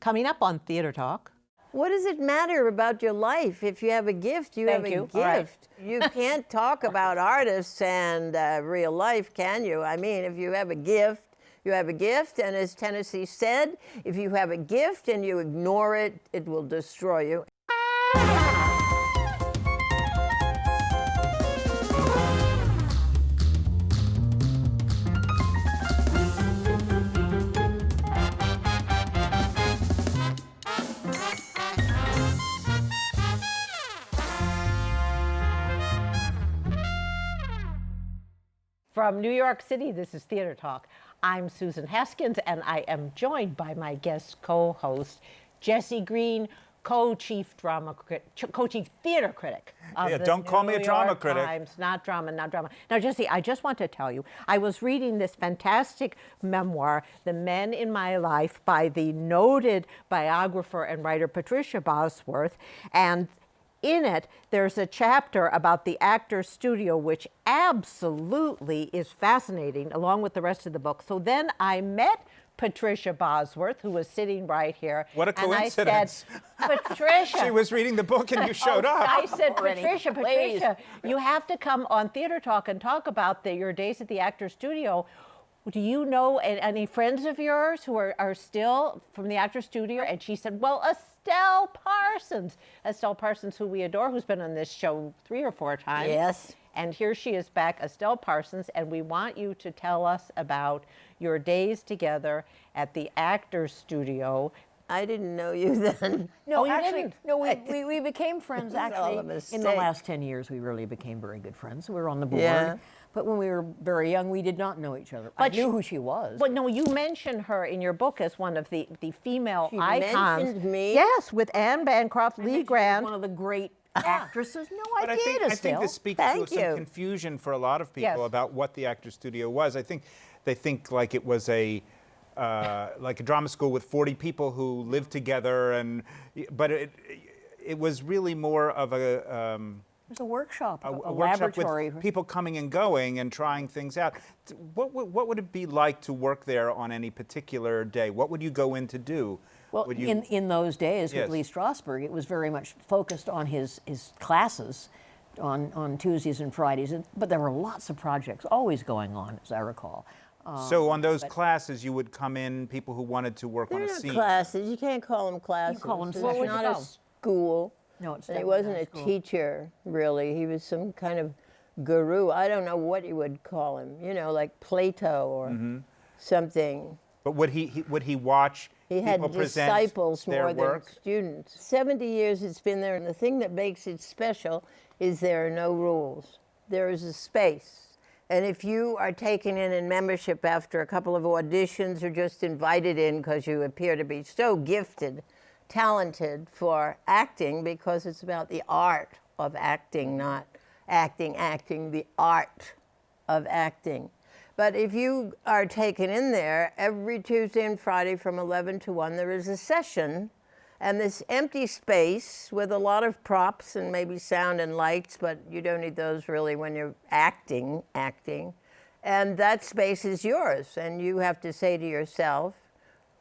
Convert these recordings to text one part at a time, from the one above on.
Coming up on Theater Talk. What does it matter about your life? If you have a gift, you have a gift. Right. You can't talk about artists and real life, can you? I mean, if you have a gift, you have a gift. And as Tennessee said, if you have a gift and you ignore it, it will destroy you. From New York City, this is Theater Talk. I'm Susan Haskins, and I am joined by my guest co-host, Jesse Green, co-chief theater critic of the don't call me a New drama York critic. Times. Not drama. Now, Jesse, I just want to tell you, I was reading this fantastic memoir, The Men in My Life, by the noted biographer and writer Patricia Bosworth, and in it, there's a chapter about the Actors Studio, which absolutely is fascinating, along with the rest of the book. So then I met Patricia Bosworth, who was sitting right here. What a And coincidence. I said, Patricia. She was reading the book and you showed up. I said, Patricia, you have to come on Theater Talk and talk about your days at the Actors Studio. Do you know any friends of yours who are still from the Actors Studio? And she said, well, Estelle Parsons, who we adore, who's been on this show 3 or 4 times. Yes. And here she is back, Estelle Parsons, and we want you to tell us about your days together at the Actors Studio. I didn't know you then. No, you actually, didn't? no, we became friends all a actually. In the mistake. last 10 years, we really became very good friends. We were on the board. Yeah. But when we were very young, we did not know each other. I knew who she was. But no, you mentioned her in your book as one of the female She icons. mentioned me? Yes, with Anne Bancroft, Lee She was Grant. one of the great actresses. No, But I I did, think Estelle. this speaks Thank to you. some confusion for a lot of people Yes. about what the Actors Studio was. I think they think like it was like a drama school with 40 people who lived together, but it was really more of a It was a workshop, a workshop laboratory. with people coming and going and trying things out. What would it be like to work there on any particular day? What would you go in to do? Well, Would you, in those days Yes. with Lee Strasberg, it was very much focused on his classes on Tuesdays and Fridays. But there were lots of projects always going on, as I recall. so on those classes, you would come in, people who wanted to work They're on a not scene. classes. You can't call them classes. call them It's sessions. not a school. No, it's And he definitely wasn't not a school. teacher, really. He was some kind of guru. I don't know what you would call him, like Plato or something. But would he watch He had people present disciples their more than work? students. 70 years it's been there, and the thing that makes it special is there are no rules. There is a space. And if you are taken in membership after a couple of auditions or just invited in because you appear to be so gifted, talented for acting, because it's about the art of acting, not acting, the art of acting. But if you are taken in there, every Tuesday and Friday from 11 to 1, there is a session, and this empty space with a lot of props and maybe sound and lights, but you don't need those really when you're acting. And that space is yours, and you have to say to yourself,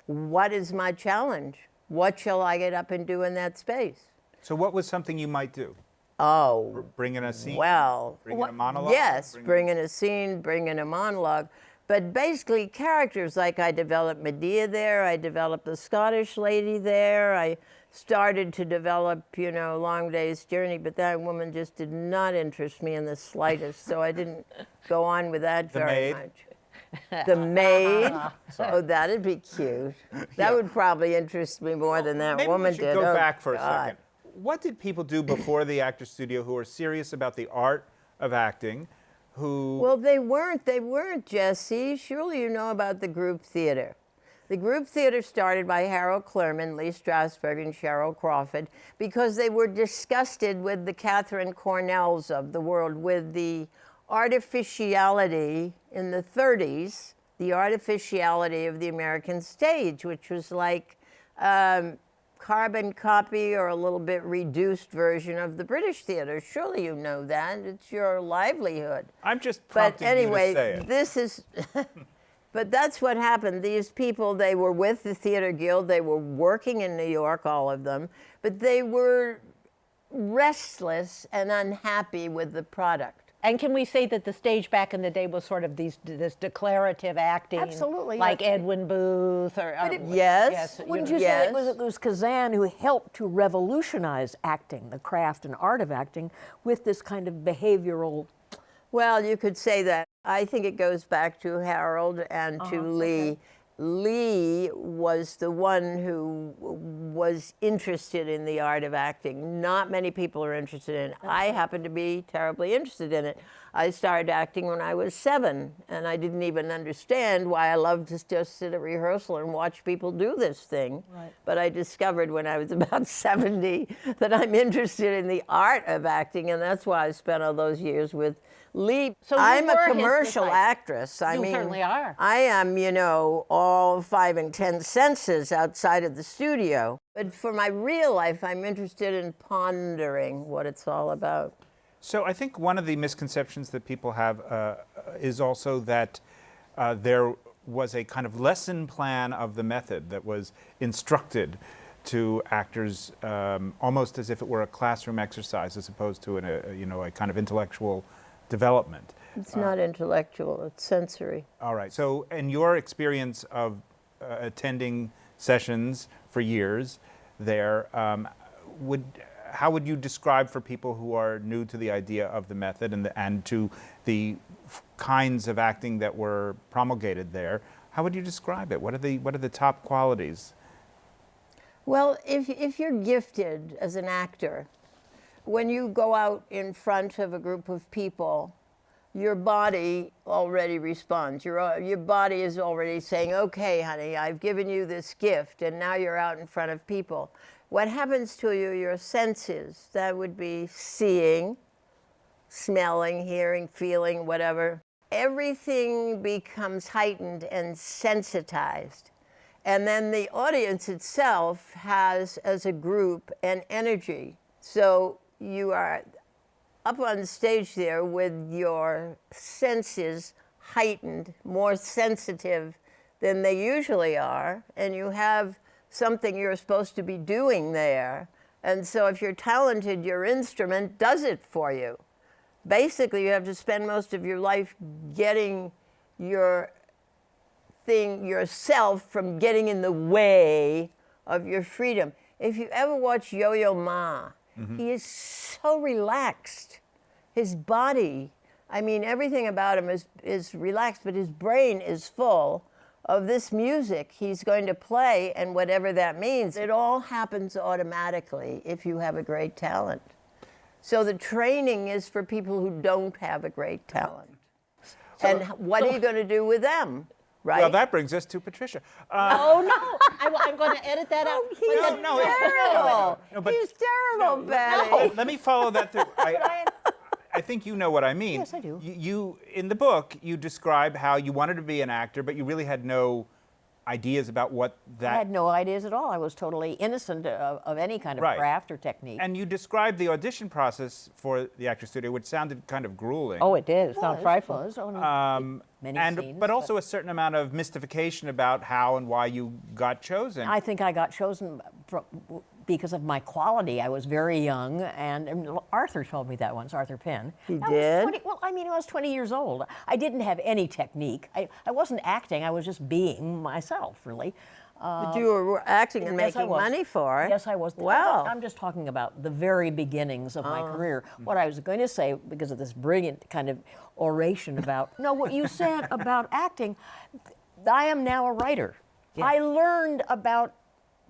what is my challenge? What shall I get up and do in that space? So what was something you might do? Oh, Bring in a scene? well, Bring in a monologue? yes, bring in a scene, bring in a monologue. But basically characters, like I developed Medea there, I developed the Scottish lady there, I started to develop, Long Day's Journey, but that woman just did not interest me in the slightest, so I didn't go on with that The very maid? much. The maid? Oh, that'd be cute. That would probably interest me more than that Maybe woman we should did. go Oh, back for a God. second. What did people do before the Actors Studio who were serious about the art of acting, who... Well, they weren't, Jesse. Surely you know about the group theater. The group theater started by Harold Clurman, Lee Strasberg, and Cheryl Crawford because they were disgusted with the Catherine Cornells of the world, with the artificiality in the 30s, the artificiality of the American stage, which was like carbon copy or a little bit reduced version of the British theater. Surely you know that. It's your livelihood. I'm just But prompting anyway, you to say it. this is But that's what happened. These people, they were with the Theater Guild, they were working in New York, all of them, but they were restless and unhappy with the product. And can we say that the stage back in the day was sort of this declarative acting? Absolutely, Like yeah. Edwin Booth or... Yes. Wouldn't you say it was Kazan who helped to revolutionize acting, the craft and art of acting, with this kind of behavioral? Well, you could say that. I think it goes back to Harold and to Lee. Okay. Lee was the one who was interested in the art of acting. Not many people are interested in it. I happen to be terribly interested in it. I started acting when I was 7, and I didn't even understand why I loved to just sit at rehearsal and watch people do this thing. Right. But I discovered when I was about 70 that I'm interested in the art of acting, and that's why I spent all those years with Lee. So you I'm were a his commercial disciple. actress. I You mean, certainly are. I am, you know, all 5 and 10 senses outside of the studio. But for my real life, I'm interested in pondering what it's all about. So I think one of the misconceptions that people have is also that there was a kind of lesson plan of the method that was instructed to actors almost as if it were a classroom exercise as opposed to a kind of intellectual development. It's not intellectual, it's sensory. All right. So in your experience of attending sessions for years there, how would you describe for people who are new to the idea of the method and to the kinds of acting that were promulgated there? How would you describe it? What are the top qualities? Well, if you're gifted as an actor, when you go out in front of a group of people, your body already responds. Your body is already saying, okay, honey, I've given you this gift, and now you're out in front of people. What happens to you, your senses, that would be seeing, smelling, hearing, feeling, whatever. Everything becomes heightened and sensitized. And then the audience itself has, as a group, an energy. So you are up on stage there with your senses heightened, more sensitive than they usually are, and you have something you're supposed to be doing there. And so if you're talented, your instrument does it for you. Basically, you have to spend most of your life getting your thing, yourself, from getting in the way of your freedom. If you ever watch Yo-Yo Ma, he is so relaxed. His body, I mean, everything about him is relaxed, but his brain is full of this music he's going to play, and whatever that means. It all happens automatically if you have a great talent. So the training is for people who don't have a great talent. And what are you going to do with them, right? Well, that brings us to Patricia. Oh, no. I'm going to edit that out. He's terrible. No, but- He's terrible, Betty. Let me follow that through. I think you know what I mean. Yes, I do. You in the book, you describe how you wanted to be an actor, but you really had no ideas about what that... I had no ideas at all. I was totally innocent of any kind of Right. craft or technique. And you described the audition process for the Actor Studio, which sounded kind of grueling. Oh, it did. It sounded frightful. Was only many scenes, but also a certain amount of mystification about how and why you got chosen. I think I got chosen because of my quality. I was very young, and Arthur told me that once, Arthur Penn. He I was did? 20, well, I mean, I was 20 years old. I didn't have any technique. I wasn't acting, I was just being myself, really. But you were acting and Yes, I making was. money for it. Yes, I was. Wow. I'm just talking about the very beginnings of my career. What I was going to say, because of this brilliant kind of oration about, no, what you said about acting, I am now a writer. I learned about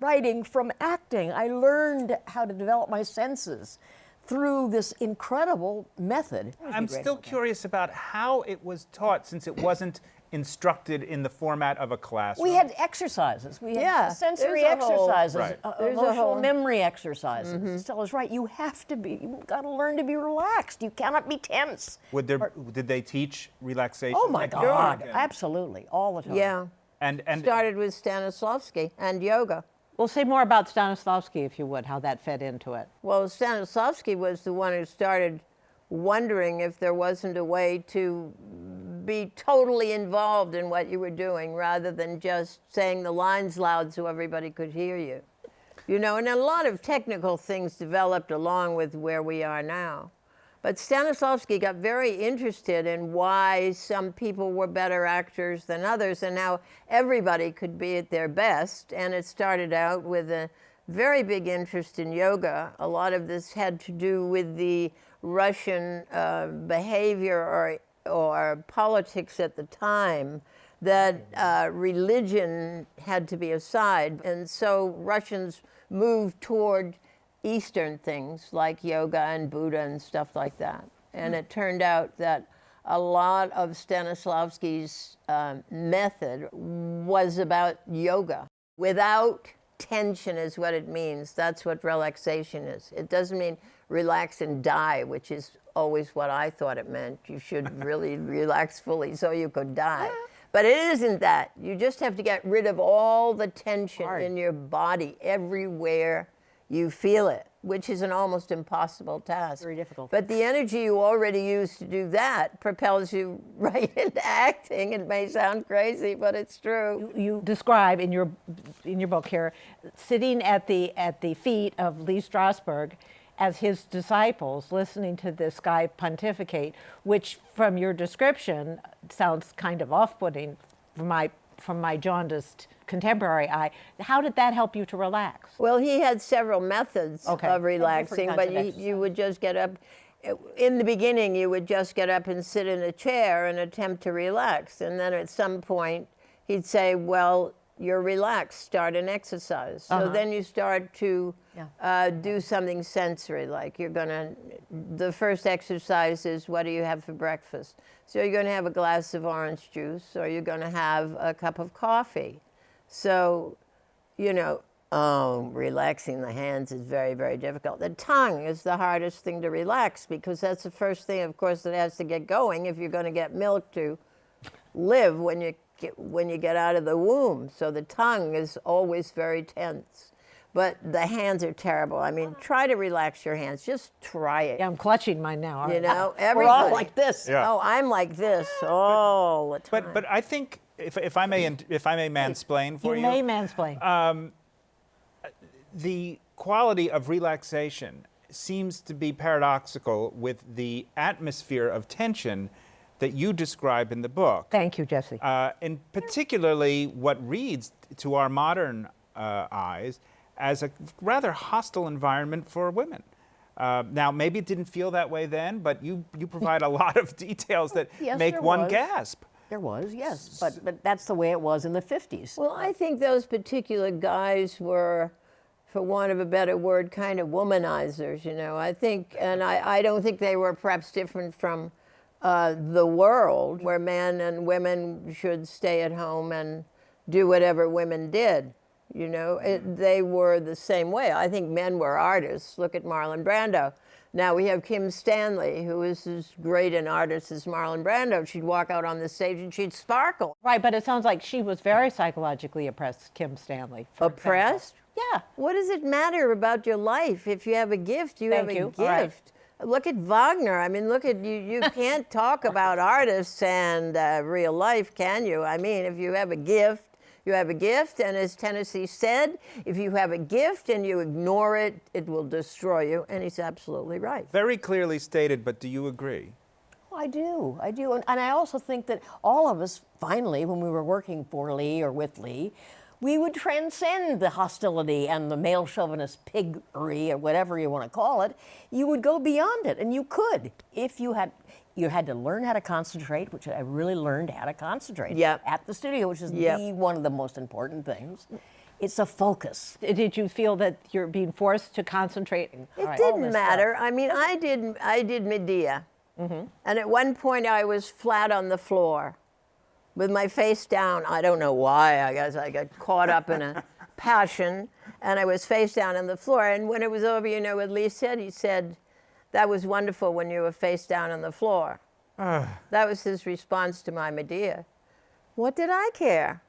writing from acting. I learned how to develop my senses through this incredible method. I'm still curious about how it was taught, since it wasn't instructed in the format of a classroom. We had exercises. We had Yeah, sensory there's a whole- exercises, Right. There's a emotional whole- memory exercises. Stella's right. You have to be. You've got to learn to be relaxed. You cannot be tense. Did they teach relaxation? Oh my techniques? God! And- Absolutely, all the time. Yeah. And Started with Stanislavski and yoga. Well, say more about Stanislavski, if you would, how that fed into it. Well, Stanislavski was the one who started wondering if there wasn't a way to be totally involved in what you were doing rather than just saying the lines loud so everybody could hear you. You know, and a lot of technical things developed along with where we are now. But Stanislavski got very interested in why some people were better actors than others and how everybody could be at their best. And it started out with a very big interest in yoga. A lot of this had to do with the Russian behavior or politics at the time, that religion had to be aside. And so Russians moved toward Eastern things like yoga and Buddha and stuff like that. And it turned out that a lot of Stanislavski's method was about yoga. Without tension is what it means. That's what relaxation is. It doesn't mean relax and die, which is always what I thought it meant. You should really relax fully so you could die. But it isn't that. You just have to get rid of all the tension in your body everywhere you feel it, which is an almost impossible task. Very difficult. But the energy you already use to do that propels you right into acting. It may sound crazy, but it's true. You describe in your book here, sitting at the feet of Lee Strasberg as his disciples, listening to this guy pontificate, which from your description sounds kind of off-putting from my jaundiced contemporary eye. How did that help you to relax? Well, he had several methods of relaxing, but you would just get up. In the beginning, you would just get up and sit in a chair and attempt to relax. And then at some point, he'd say, well, you're relaxed, start an exercise. So then you start to do something sensory, like the first exercise is, what do you have for breakfast? So you're going to have a glass of orange juice, or you're going to have a cup of coffee. So, you know, relaxing the hands is very, very difficult. The tongue is the hardest thing to relax because that's the first thing, of course, that has to get going if you're going to get milk to live when you get out of the womb. So the tongue is always very tense. But the hands are terrible. I mean, try to relax your hands. Just try it. Yeah, I'm clutching mine now. You know, We're everybody. all like this. Yeah. Oh, I'm like this all the time. But I think if I may mansplain for you. You may mansplain. The quality of relaxation seems to be paradoxical with the atmosphere of tension that you describe in the book. Thank you, Jesse. And particularly what reads to our modern eyes as a rather hostile environment for women. Now, maybe it didn't feel that way then, but you provide a lot of details that Yes, make there one was. gasp. There was, yes, but that's the way it was in the 50s. Well, I think those particular guys were, for want of a better word, kind of womanizers, you know. I think, and I don't think they were perhaps different from the world, where men and women should stay at home and do whatever women did. You know, they were the same way. I think men were artists. Look at Marlon Brando. Now we have Kim Stanley, who is as great an artist as Marlon Brando. She'd walk out on the stage and she'd sparkle. Right, but it sounds like she was very psychologically oppressed, Kim Stanley. for example. Oppressed? Yeah. What does it matter about your life? If you have a gift, you have Thank a you. gift. All right. Look at Wagner. I mean, look at you. You can't talk about artists and real life, can you? I mean, if you have a gift, you have a gift. And as Tennessee said, if you have a gift and you ignore it, it will destroy you. And he's absolutely right. Very clearly stated, but do you agree? I do. And I also think that all of us, finally, when we were working for Lee or with Lee, we would transcend the hostility and the male chauvinist piggery, or whatever you want to call it. You would go beyond it, and you could if you had to learn how to concentrate, which I really learned how to concentrate at the studio, which is one of the most important things. It's a focus. Did you feel that you're being forced to concentrate? It didn't matter. I mean, I did Medea. And at one point I was flat on the floor with my face down. I don't know why. I guess I got caught up in a passion, and I was face down on the floor. And when it was over, you know what Lee said? He said, "That was wonderful when you were face down on the floor." That was his response to my Medea. What did I care?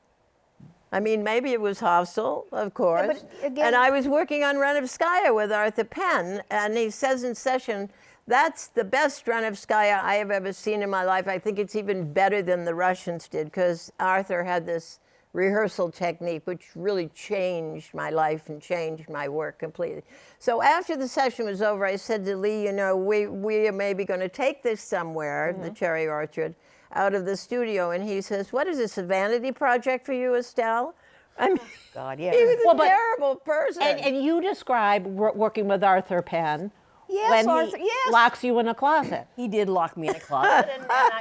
I mean, maybe it was hostile, of course. but again- And I was working on Renevskaya with Arthur Penn, and he says in session, That's the best Stranovskaya I have ever seen in my life. I think it's even better than the Russians did, because Arthur had this rehearsal technique which really changed my life and changed my work completely. So after the session was over, I said to Lee, you know, we are maybe going to take this somewhere, the Cherry Orchard, out of the studio. And he says, what is this, a vanity project for you, Estelle? I mean, God, yeah. he was a Well, but- terrible person. And you describe working with Arthur Penn Yes, when Arthur, he yes. locks you in a closet. He did lock me in a closet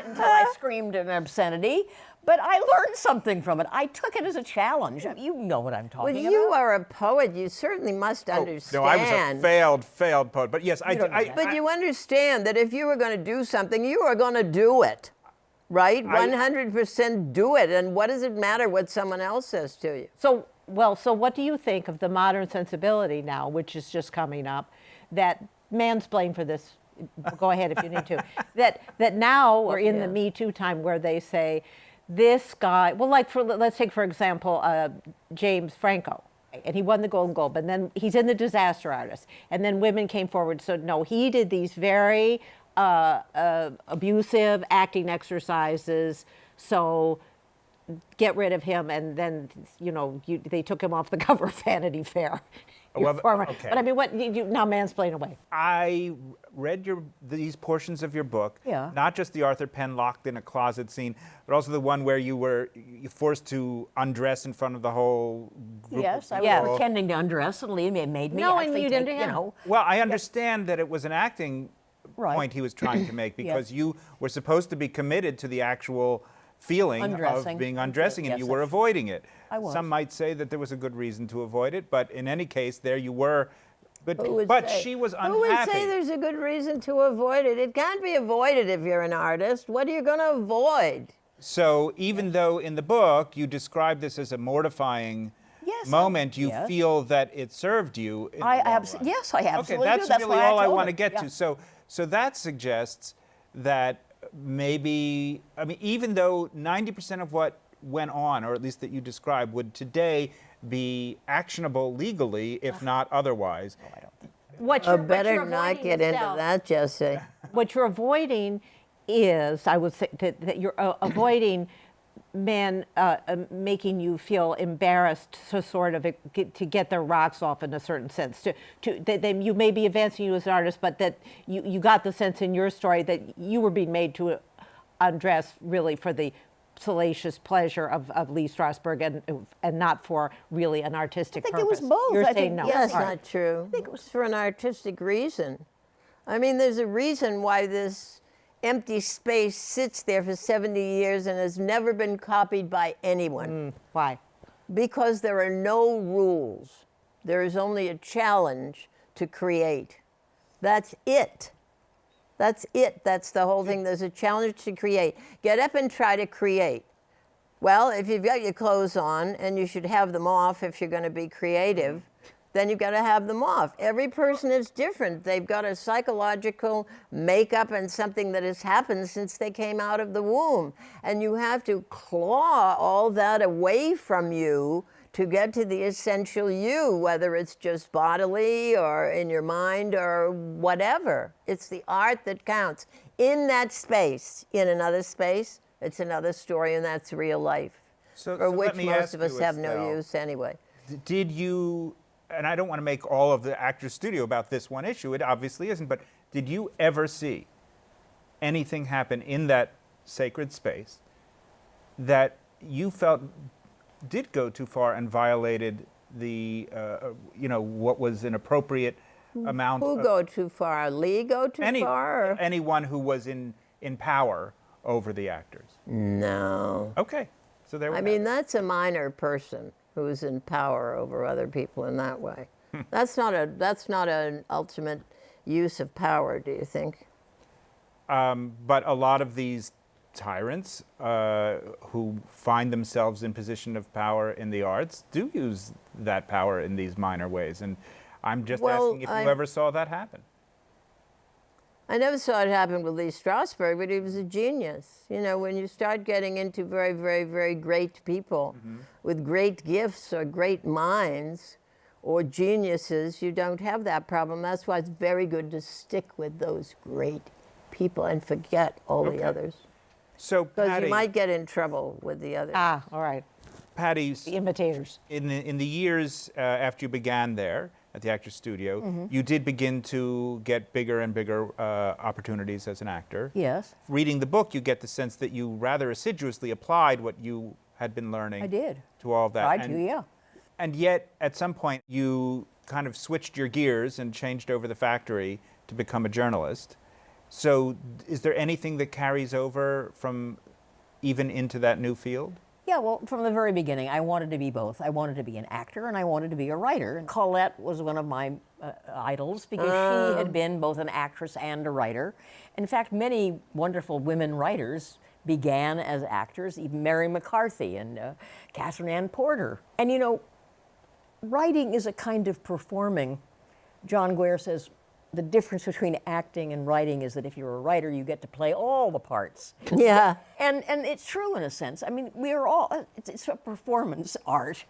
until I screamed an obscenity. But I learned something from it. I took it as a challenge. You know what I'm Well, talking about. you are a poet. You certainly must understand. No, I was a failed poet. But yes, don't know that. But you understand that if you were going to do something, you are going to do it, right? 100% do it. And what does it matter what someone else says to you? So what do you think of the modern sensibility now, which is just coming up, that mansplain for this, go ahead if you need to, that now we're in the Me Too time where they say, this guy, well, like let's take, for example, James Franco, and he won the Golden Globe, and then he's in The Disaster Artist, and then women came forward, so no, he did these very abusive acting exercises, so get rid of him, and then, you know, they took him off the cover of Vanity Fair. Well, okay. But I mean, what you now mansplain away? I read these portions of your book, Yeah. not just the Arthur Penn locked in a closet scene, but also the one where you were forced to undress in front of the whole group. Yes, I of was people. pretending to undress, and Lee made me No, and actually you take, didn't, you yeah. know. Well, I understand that it was an acting Right. point he was trying to make, Yeah. because you were supposed to be committed to the actual feeling Undressing. of being undressing, and Yes, you were that's- avoiding it. I was. Some might say that there was a good reason to avoid it, but in any case, there you were. Who would But say- she was unhappy. Who would say there's a good reason to avoid it? It can't be avoided if you're an artist. What are you going to avoid? So even though in the book you describe this as a mortifying Yes, moment, you yes. feel that it served you. In I the long abs- run. yes, I absolutely Okay, do. that's That's really why I all I told want to it. get Yeah. to. So that suggests that maybe, I mean, even though 90% of what went on, or at least that you described, would today be actionable legally, if not otherwise. What Oh, you're, what better you're not avoiding, get into Estelle, that, Jesse. What you're avoiding is, I would say, that you're avoiding men making you feel embarrassed to sort of to get their rocks off in a certain sense. That you may be advancing you as an artist, but that you got the sense in your story that you were being made to undress really for the salacious pleasure of Lee Strasberg and not for really an artistic think purpose. it was both. You're I saying think- no. That's All right. not true. I think it was for an artistic reason. I mean, there's a reason why this empty space sits there for 70 years and has never been copied by anyone. Why? Because there are no rules. There is only a challenge to create. That's it. That's it. That's the whole thing. There's a challenge to create. Get up and try to create. Well, if you've got your clothes on, and you should have them off if you're going to be creative, then you've got to have them off. Every person is different. They've got a psychological makeup and something that has happened since they came out of the womb. And you have to claw all that away from you to get to the essential you, whether it's just bodily or in your mind or whatever. It's the art that counts. In that space, in another space, it's another story, and that's real life, So for let which me most ask of us you, have no Estelle, use anyway. Did you, and I don't want to make all of the Actors Studio about this one issue, it obviously isn't, but did you ever see anything happen in that sacred space that you felt did go too far and violated the, what was an appropriate amount Who of go too far? Lee go too far? Or? anyone who was in power over the actors? No. Okay, so there we I have mean, it. that's a minor person who's in power over other people in that way. That's not an ultimate use of power, do you think? But a lot of these tyrants who find themselves in position of power in the arts do use that power in these minor ways. And I'm just asking if you ever saw that happen. I never saw it happen with Lee Strasberg, but he was a genius. You know, when you start getting into very, very, very great people with great gifts or great minds, or geniuses, you don't have that problem. That's why it's very good to stick with those great people and forget all the others. So, Because Patty, you might get in trouble with the others. Ah, all right. Patty, The imitators. in the years after you began there at the Actors Studio, you did begin to get bigger and bigger opportunities as an actor. Yes, Reading the book, you get the sense that you rather assiduously applied what you had been learning I did. to all of that. Tried to, yeah. And yet, at some point, you kind of switched your gears and changed over the factory to become a journalist. So, is there anything that carries over from even into that new field? Yeah, well, from the very beginning, I wanted to be both. I wanted to be an actor and I wanted to be a writer. And Colette was one of my idols because she had been both an actress and a writer. In fact, many wonderful women writers began as actors, even Mary McCarthy and Catherine Ann Porter. And you know, writing is a kind of performing. John Guare says, the difference between acting and writing is that if you're a writer, you get to play all the parts. Yeah. And it's true in a sense. I mean, we are all, it's a performance art,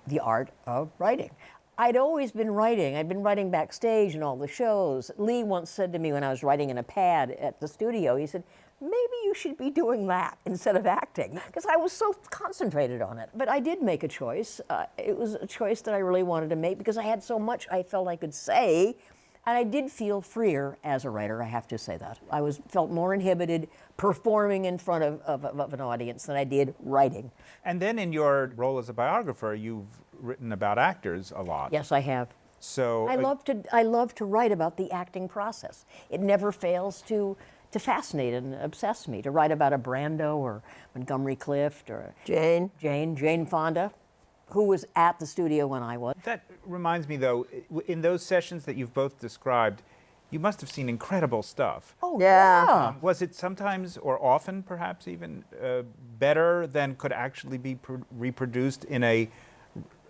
the art of writing. I'd always been writing. I'd been writing backstage in all the shows. Lee once said to me when I was writing in a pad at the studio, he said, maybe you should be doing that instead of acting, because I was so concentrated on it. But I did make a choice. It was a choice that I really wanted to make because I had so much I felt I could say. And I did feel freer as a writer, I have to say that. I felt more inhibited performing in front of an audience than I did writing. And then in your role as a biographer, you've written about actors a lot. Yes, I have. So I love to write about the acting process. It never fails to fascinate and obsess me. To write about a Brando or Montgomery Clift or Jane Fonda, who was at the studio when I was. that reminds me, though, in those sessions that you've both described, you must have seen incredible stuff. Oh, Yeah. Was it sometimes, or often perhaps even, better than could actually be reproduced in a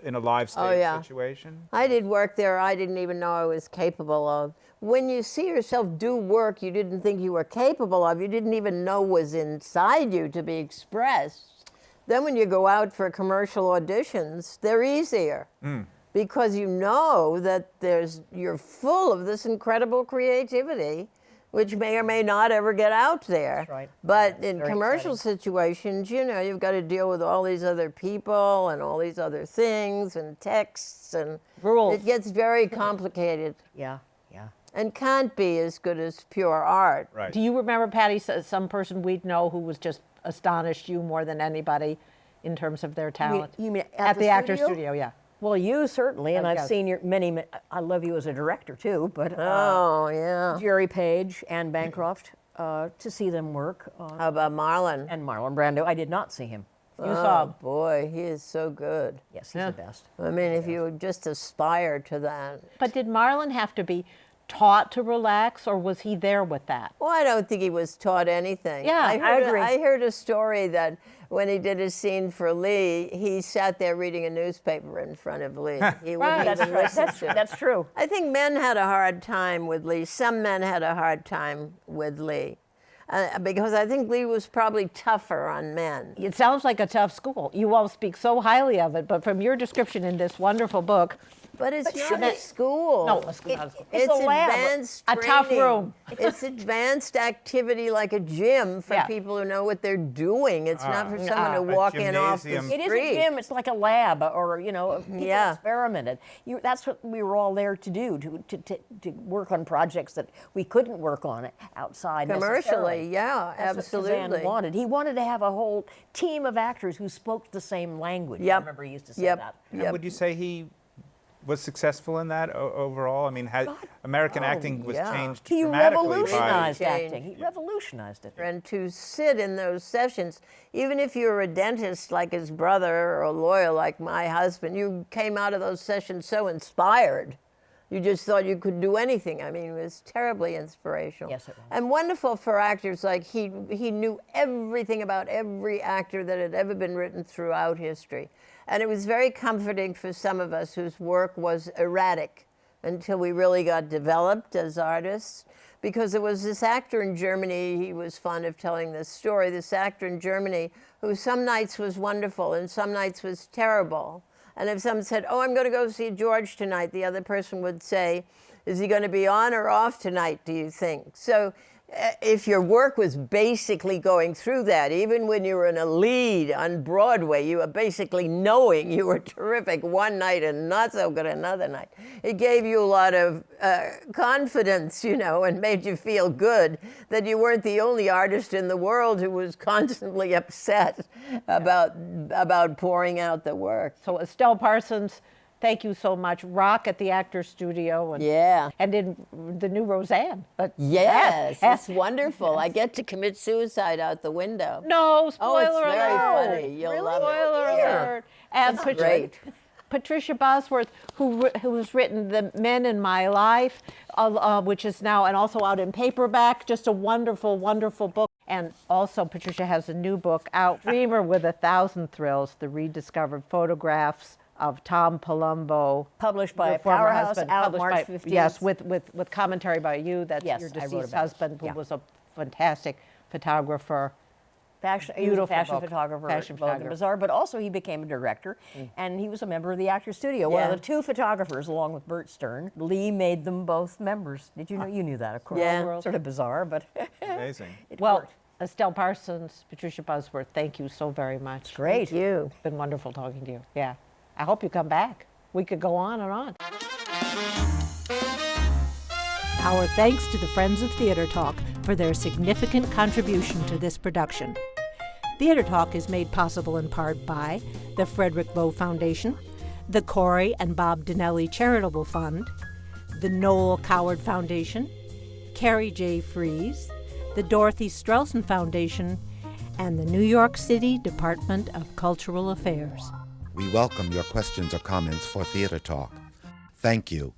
live stage situation? I did work there I didn't even know I was capable of. When you see yourself do work you didn't think you were capable of, you didn't even know was inside you to be expressed, then when you go out for commercial auditions, they're easier. Because you know that you're full of this incredible creativity, which may or may not ever get out there. That's right. But Yeah, in very commercial situations, you know, you've got to deal with all these other people and all these other things and texts, and Rules. it gets very complicated Yeah. and can't be as good as pure art. Right. Do you remember, Patty, some person we'd know who was just astonished you more than anybody in terms of their talent? You mean at the Actors Studio? Yeah. Well, you certainly, and I've Yes. seen your many. I love you as a director too, but Oh, yeah. Jerry Page and Bancroft, to see them work, How about Marlon? and Marlon Brando. I did not see him. You saw. Oh, boy, he is so good. Yes, he's the best. I mean, if you would just aspire to that. But did Marlon have to be taught to relax, or was he there with that? Well, I don't think he was taught anything. Yeah, I agree. I heard a story that when he did a scene for Lee, he sat there reading a newspaper in front of Lee. He wouldn't Right. even listen to it. That's true. I think men had a hard time with Lee. Some men had a hard time with Lee. Because I think Lee was probably tougher on men. It sounds like a tough school. You all speak so highly of it, but from your description in this wonderful book, But it's should not a it- school. no, it's not a school. It's a lab. advanced A tough training. room. It's advanced activity like a gym for Yeah. people who know what they're doing. It's not for someone to A walk in off the gymnasium. street. It is a gym. It's like a lab, or people Yeah. experimented. That's what we were all there to do, to work on projects that we couldn't work on outside necessarily. Commercially, yeah, That's absolutely. What Suzanne wanted. He wanted to have a whole team of actors who spoke the same language. I Yep. remember he used to say Yep. that. And would you say he was successful in that overall? I mean, American acting was yeah. changed He dramatically revolutionized by... acting. He revolutionized it. And to sit in those sessions, even if you were a dentist like his brother or a lawyer like my husband, you came out of those sessions so inspired. You just thought you could do anything. I mean, it was terribly inspirational. Yes, it was. And wonderful for actors. Like he knew everything about every actor that had ever been written throughout history. And it was very comforting for some of us whose work was erratic until we really got developed as artists. Because there was this actor in Germany, he was fond of telling this story, this actor in Germany who some nights was wonderful and some nights was terrible. And if someone said, oh, I'm going to go see George tonight, the other person would say, is he going to be on or off tonight, do you think? So if your work was basically going through that, even when you were in a lead on Broadway, you were basically knowing you were terrific one night and not so good another night. It gave you a lot of confidence, you know, and made you feel good that you weren't the only artist in the world who was constantly upset about pouring out the work. So Estelle Parsons, thank you so much. Rock at the Actors Studio. And, Yeah. And in the new Roseanne. But Yes, it's wonderful. I get to commit suicide out the window. No, spoiler Oh, it's very alert. funny. You'll love it. Spoiler Yeah. alert. And That's great. Patricia Bosworth, who has written The Men in My Life, which is now and also out in paperback, just a wonderful, wonderful book. And also Patricia has a new book out, Dreamer with 1,000 Thrills, The Rediscovered Photographs of Tom Palumbo. Published by your former Powerhouse, husband, out published March by- 15th. Yes, with commentary by you. That's Yes, your I wrote deceased about it. husband, who Yeah. was a fantastic photographer. He was a Beautiful fashion book. photographer Fashion at Vogue and photographer. Bazaar, but also he became a director, and he was a member of the Actors Studio. One Yeah. of the two photographers, along with Bert Stern. Lee made them both members. Did you know? You knew that, of course. Yeah. Sort of bizarre, but Amazing. it Well, worked. Estelle Parsons, Patricia Bosworth, thank you so very much. Great. Thank you. It's been wonderful talking to you. Yeah. I hope you come back. We could go on and on. Our thanks to the Friends of Theater Talk for their significant contribution to this production. Theater Talk is made possible in part by the Frederick Lowe Foundation, the Corey and Bob Dinelli Charitable Fund, the Noel Coward Foundation, Carrie J. Fries, the Dorothy Strelson Foundation, and the New York City Department of Cultural Affairs. We welcome your questions or comments for Theater Talk. Thank you